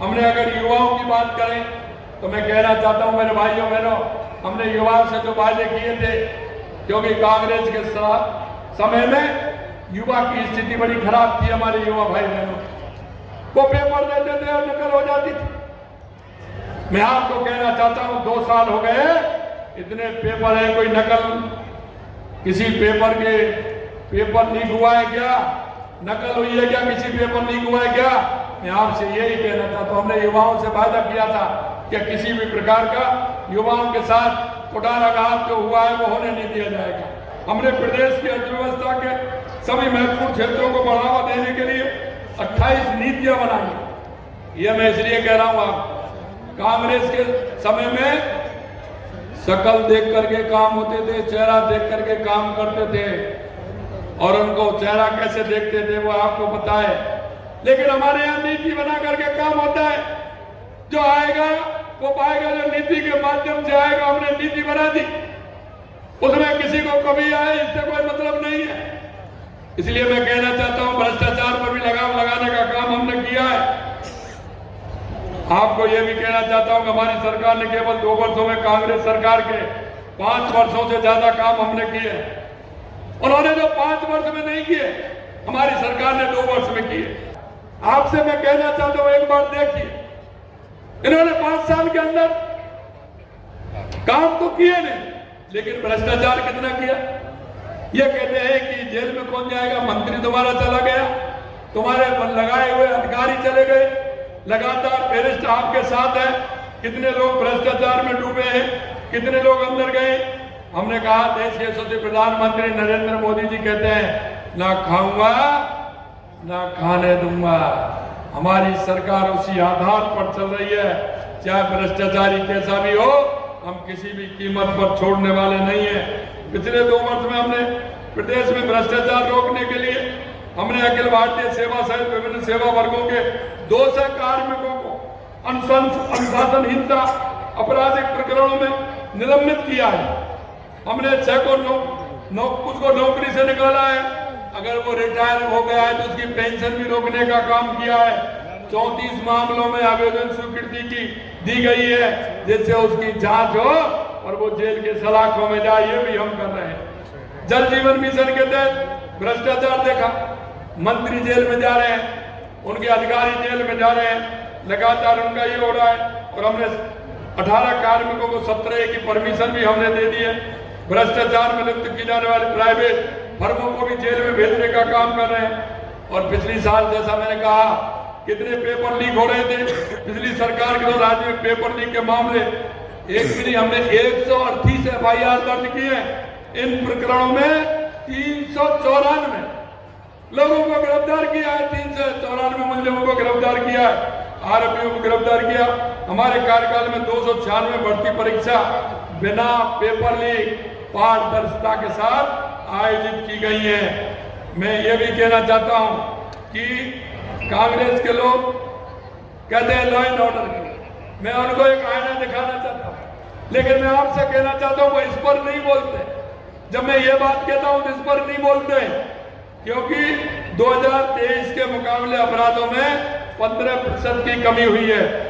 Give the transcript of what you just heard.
हमने अगर युवाओं की बात करें तो मैं कहना चाहता हूं मेरे भाइयों बहनों, हमने युवाओं से जो वादे किए थे, क्योंकि कांग्रेस के समय में युवा की स्थिति बड़ी खराब थी। हमारे युवा भाई बहनों वो पेपर देते थे और नकल हो जाती थी। मैं आपको कहना चाहता हूं 2 साल हो गए, इतने पेपर है, कोई नकल किसी पेपर लीक हुआ है क्या? नकल हुई है क्या? किसी पेपर लीक हुआ है क्या? मैं आपसे यही कहना चाहता हूं, हमने युवाओं से वादा किया था कि किसी भी प्रकार का युवाओं के साथ कुटाराघात जो हुआ है वो होने नहीं दिया जाएगा। हमने प्रदेश की अर्थव्यवस्था के सभी महत्वपूर्ण क्षेत्रों को बढ़ावा देने के लिए 28 नीतियां बनाई। यह मैं इसलिए कह रहा हूं, आप कांग्रेस के समय में शकल देख करके काम होते थे, चेहरा देख करके काम करते थे, और उनको चेहरा कैसे देखते थे वो आपको पता है। लेकिन हमारे यहाँ नीति बना करके काम होता है, जो आएगा वो पाएगा, जो नीति के माध्यम से आएगा। हमने नीति बना दी, उसमें किसी को कभी आए इससे कोई मतलब नहीं है। इसलिए मैं कहना चाहता हूं भ्रष्टाचार पर भी लगाम लगाने का काम हमने किया है। आपको यह भी कहना चाहता हूं कि हमारी सरकार ने केवल 2 वर्षों में कांग्रेस सरकार के 5 वर्षों से ज्यादा काम हमने किए। उन्होंने जो 5 वर्ष में नहीं किए, हमारी सरकार ने 2 वर्ष में किए। आपसे मैं कहना चाहता हूं, एक बार देखिए, इन्होंने 5 साल के अंदर काम तो किए नहीं, लेकिन भ्रष्टाचार कितना किया। ये कहते हैं कि जेल में कौन जाएगा, मंत्री तुम्हारा चला गया, तुम्हारे लगाए हुए अधिकारी चले गए, लगातार अरेस्ट आपके साथ है। कितने लोग भ्रष्टाचार में डूबे हैं, कितने लोग अंदर गए। हमने कहा, देश के यशस्वी प्रधानमंत्री नरेंद्र मोदी जी कहते हैं, ना खाऊंगा ना खाने दूंगा। हमारी सरकार उसी आधार पर चल रही है, चाहे भ्रष्टाचारी कैसा भी हो, हम किसी भी कीमत पर छोड़ने वाले नहीं है। पिछले 2 वर्ष में हमने प्रदेश में भ्रष्टाचार रोकने के लिए हमने अखिल भारतीय सेवा सहित विभिन्न सेवा वर्गों के 200 कार्मिकों को अनुशासनहीनता आपराधिक प्रकरणों में निलंबित किया है। हमने 6 को उसको नौकरी से निकाला है। अगर वो रिटायर हो गया है तो उसकी पेंशन भी रोकने का काम किया है। 34 मामलों में आवेदन स्वीकृति की दी गई है, जिससे उसकी जांच हो और वो जेल के सलाखों में जाए। ये भी हम कर रहे हैं। जल जीवन मिशन के तहत भ्रष्टाचार देखा, मंत्री जेल में जा रहे हैं, उनके अधिकारी जेल में जा रहे हैं, लगातार उनका ये हो रहा है। और हमने 18 कार्मिकों को 17 की परमिशन भी हमने दे दी है। भ्रष्टाचार में लिप्त की जाने वाले प्राइवेट फर्मों को भी जेल में भेजने का काम कर रहे हैं। और पिछली साल, जैसा मैंने कहा, कितने पेपर लीक हो रहे थे पिछली सरकार के, तो राज्य में पेपर लीक के मामले एक भी नहीं। हमने 138 FIR दर्ज किए हैं। इन प्रकरणों में 394 लोगों को गिरफ्तार किया है, 394 मुजरिमों को गिरफ्तार किया है, आरोपियों को गिरफ्तार किया। हमारे कार्यकाल में 296 भर्ती परीक्षा बिना पेपर लीक पारदर्शिता के साथ आयोजित की गई है। मैं ये भी कहना चाहता हूं कि कांग्रेस के लोग कहते हैं लॉ एंड ऑर्डर की, मैं उनको एक आईना दिखाना चाहता हूं, लेकिन मैं आपसे कहना चाहता हूं वो इस पर नहीं बोलते। जब मैं ये बात कहता हूं तो इस पर नहीं बोलते, क्योंकि 2023 के मुकाबले अपराधों में 15% की कमी हुई है।